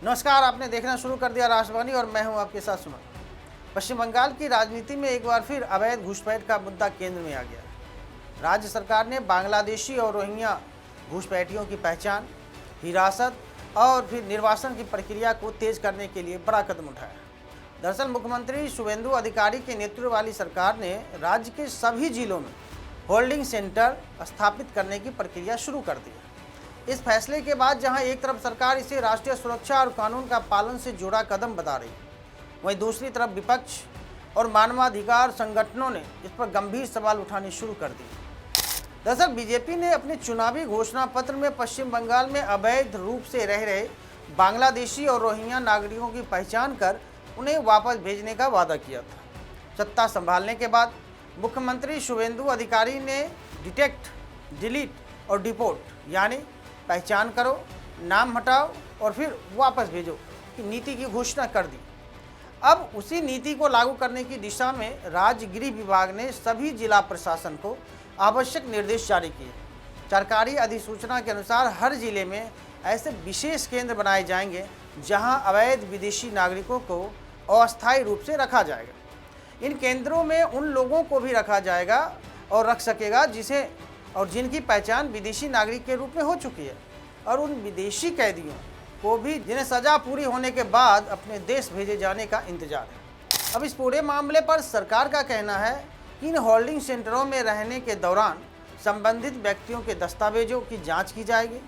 नमस्कार, आपने देखना शुरू कर दिया राष्ट्रवाणी और मैं हूं आपके साथ सुमन। पश्चिम बंगाल की राजनीति में एक बार फिर अवैध घुसपैठ का मुद्दा केंद्र में आ गया। राज्य सरकार ने बांग्लादेशी और रोहिंग्या घुसपैठियों की पहचान, हिरासत और फिर निर्वासन की प्रक्रिया को तेज करने के लिए बड़ा कदम उठाया। दरअसल मुख्यमंत्री शुभेंदु अधिकारी के नेतृत्व वाली सरकार ने राज्य के सभी जिलों में होल्डिंग सेंटर स्थापित करने की प्रक्रिया शुरू कर दी। इस फैसले के बाद जहां एक तरफ सरकार इसे राष्ट्रीय सुरक्षा और कानून का पालन से जुड़ा कदम बता रही है, वहीं दूसरी तरफ विपक्ष और मानवाधिकार संगठनों ने इस पर गंभीर सवाल उठाने शुरू कर दिए। दरअसल बीजेपी ने अपने चुनावी घोषणा पत्र में पश्चिम बंगाल में अवैध रूप से रह रहे बांग्लादेशी और रोहिंग्या नागरिकों की पहचान कर उन्हें वापस भेजने का वादा किया था। सत्ता संभालने के बाद मुख्यमंत्री शुभेंदु अधिकारी ने डिटेक्ट, डिलीट और डिपोर्ट यानी पहचान करो, नाम हटाओ और फिर वापस भेजो की नीति की घोषणा कर दी। अब उसी नीति को लागू करने की दिशा में राज्य गृह विभाग ने सभी जिला प्रशासन को आवश्यक निर्देश जारी किए। सरकारी अधिसूचना के अनुसार हर जिले में ऐसे विशेष केंद्र बनाए जाएंगे जहां अवैध विदेशी नागरिकों को अस्थायी रूप से रखा जाएगा। इन केंद्रों में उन लोगों को भी रखा जाएगा और रख सकेगा जिनकी पहचान विदेशी नागरिक के रूप में हो चुकी है, और उन विदेशी कैदियों को भी जिन्हें सजा पूरी होने के बाद अपने देश भेजे जाने का इंतजार है। अब इस पूरे मामले पर सरकार का कहना है कि इन होल्डिंग सेंटरों में रहने के दौरान संबंधित व्यक्तियों के दस्तावेजों की जांच की जाएगी,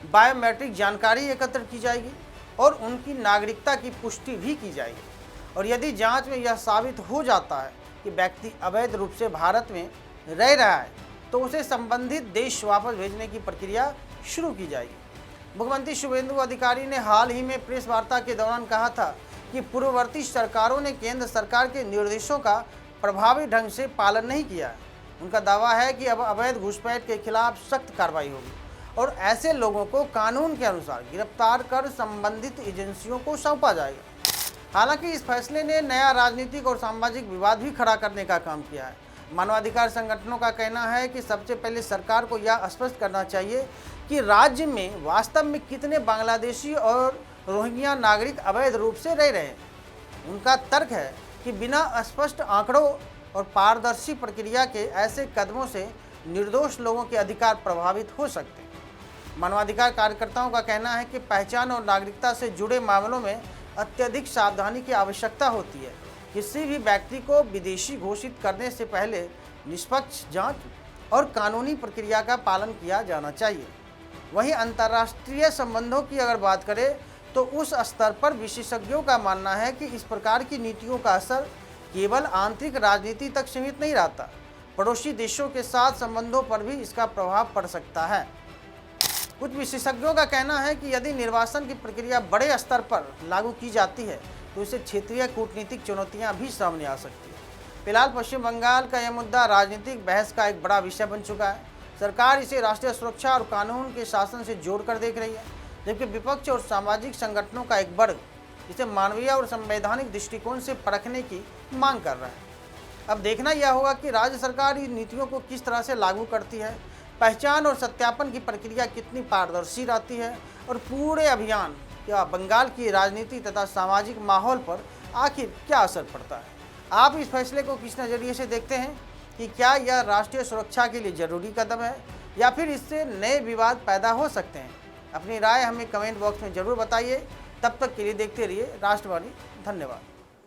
बायोमेट्रिक जानकारी एकत्र की जाएगी और उनकी नागरिकता की पुष्टि भी की जाएगी। और यदि जांच में यह साबित हो जाता है कि व्यक्ति अवैध रूप से भारत में रह रहा है तो उसे संबंधित देश वापस भेजने की प्रक्रिया शुरू की जाएगी। मुख्यमंत्री शुभेंदु अधिकारी ने हाल ही में प्रेस वार्ता के दौरान कहा था कि पूर्ववर्ती सरकारों ने केंद्र सरकार के निर्देशों का प्रभावी ढंग से पालन नहीं किया है। उनका दावा है कि अब अवैध घुसपैठ के खिलाफ सख्त कार्रवाई होगी और ऐसे लोगों को कानून के अनुसार गिरफ्तार कर संबंधित एजेंसियों को सौंपा जाएगा। हालांकि इस फैसले ने नया राजनीतिक और सामाजिक विवाद भी खड़ा करने का काम किया है। मानवाधिकार संगठनों का कहना है कि सबसे पहले सरकार को यह स्पष्ट करना चाहिए कि राज्य में वास्तव में कितने बांग्लादेशी और रोहिंग्या नागरिक अवैध रूप से रह रहे हैं। उनका तर्क है कि बिना स्पष्ट आंकड़ों और पारदर्शी प्रक्रिया के ऐसे कदमों से निर्दोष लोगों के अधिकार प्रभावित हो सकते हैं। मानवाधिकार कार्यकर्ताओं का कहना है कि पहचान और नागरिकता से जुड़े मामलों में अत्यधिक सावधानी की आवश्यकता होती है। किसी भी व्यक्ति को विदेशी घोषित करने से पहले निष्पक्ष जांच और कानूनी प्रक्रिया का पालन किया जाना चाहिए। वहीं अंतर्राष्ट्रीय संबंधों की अगर बात करें तो उस स्तर पर विशेषज्ञों का मानना है कि इस प्रकार की नीतियों का असर केवल आंतरिक राजनीति तक सीमित नहीं रहता, पड़ोसी देशों के साथ संबंधों पर भी इसका प्रभाव पड़ सकता है। कुछ विशेषज्ञों का कहना है कि यदि निर्वासन की प्रक्रिया बड़े स्तर पर लागू की जाती है तो इससे क्षेत्रीय कूटनीतिक चुनौतियां भी सामने आ सकती है। फिलहाल पश्चिम बंगाल का यह मुद्दा राजनीतिक बहस का एक बड़ा विषय बन चुका है। सरकार इसे राष्ट्रीय सुरक्षा और कानून के शासन से जोड़कर देख रही है, जबकि विपक्ष और सामाजिक संगठनों का एक वर्ग इसे मानवीय और संवैधानिक दृष्टिकोण से परखने की मांग कर रहा है। अब देखना यह होगा कि राज्य सरकार इन नीतियों को किस तरह से लागू करती है, पहचान और सत्यापन की प्रक्रिया कितनी पारदर्शी रहती है और पूरे अभियान या बंगाल की राजनीति तथा सामाजिक माहौल पर आखिर क्या असर पड़ता है। आप इस फैसले को किस नज़रिए से देखते हैं कि क्या यह राष्ट्रीय सुरक्षा के लिए जरूरी कदम है या फिर इससे नए विवाद पैदा हो सकते हैं? अपनी राय हमें कमेंट बॉक्स में ज़रूर बताइए। तब तक के लिए देखते रहिए राष्ट्रवाणी। धन्यवाद।